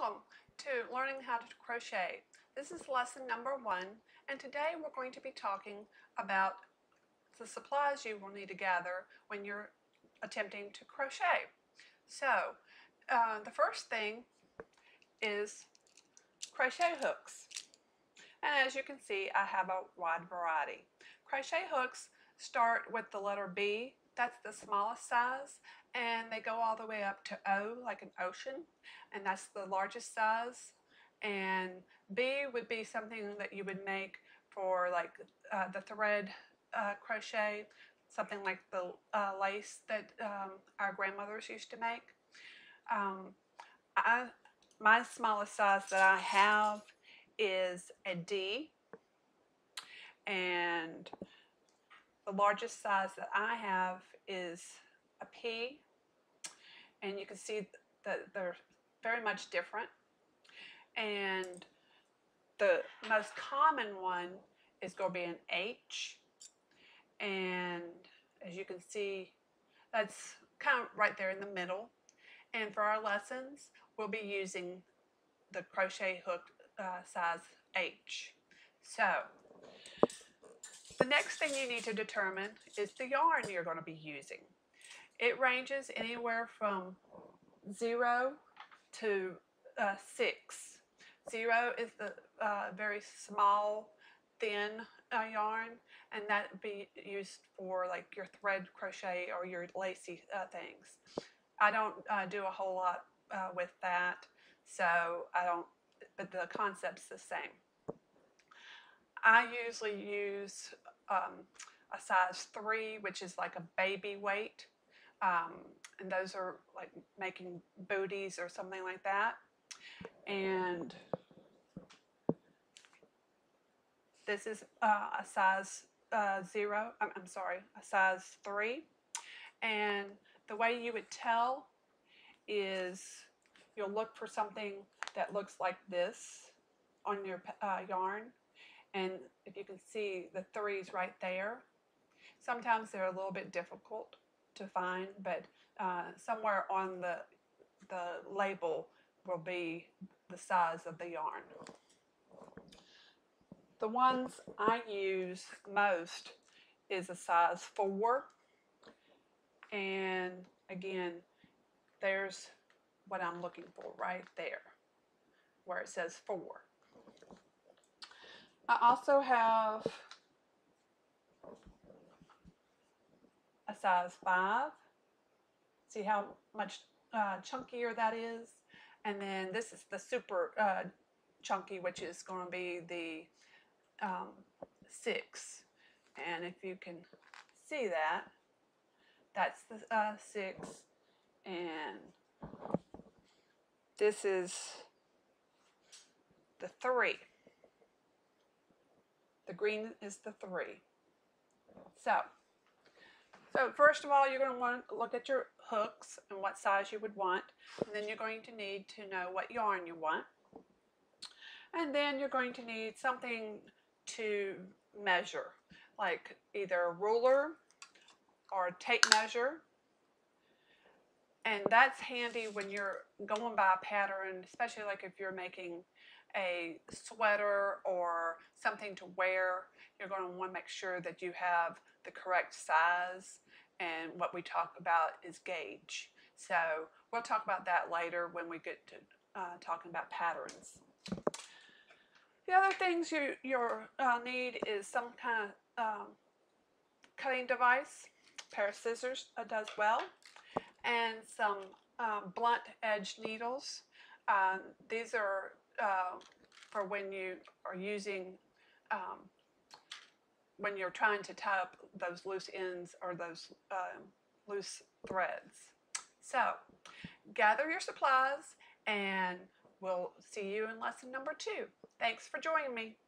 Welcome to Learning How to Crochet. This is lesson number 1, and today we're going to be talking about the supplies you will need to gather when you're attempting to crochet. So, the first thing is crochet hooks. And as you can see, I have a wide variety. Crochet hooks start with the letter B, that's the smallest size, and they go all the way up to O, like an ocean, and that's the largest size. And B would be something that you would make for like the thread crochet, something like the lace that our grandmothers used to make. My smallest size that I have is a D, and the largest size that I have is a P, and you can see that they're very much different. And the most common one is going to be an H, and as you can see, that's kind of right there in the middle. And for our lessons, we'll be using the crochet hook size H. So the next thing you need to determine is the yarn you're going to be using. It ranges anywhere from 0 to 6. 0 is the very small, thin yarn, and that would be used for like your thread crochet or your lacy things. I don't do a whole lot with that, so I don't, but the concept's the same. I usually use a size 3, which is like a baby weight, and those are like making booties or something like that. And this is a size a size 3. And the way you would tell is you'll look for something that looks like this on your yarn. And if you can see the 3's right there. Sometimes they're a little bit difficult to find, but somewhere on the label will be the size of the yarn. The ones I use most is a size 4, and again, there's what I'm looking for right there, where it says 4. I also have a size 5. See how much chunkier that is? And then this is the super chunky, which is going to be the 6. And if you can see that, that's the 6. And this is the 3. The green is the 3. So first of all, you're going to want to look at your hooks and what size you would want. And then you're going to need to know what yarn you want. And then you're going to need something to measure, like either a ruler or a tape measure. And that's handy when you're going by a pattern, especially like if you're making a sweater or something to wear. You're going to want to make sure that you have the correct size, and what we talk about is gauge. So we'll talk about that later when we get to talking about patterns. The other things you need is some kind of cutting device. A pair of scissors does well, and some blunt edge needles. These are for when you are using when you're trying to tie up those loose ends or those loose threads. So gather your supplies, and we'll see you in lesson number 2. Thanks for joining me.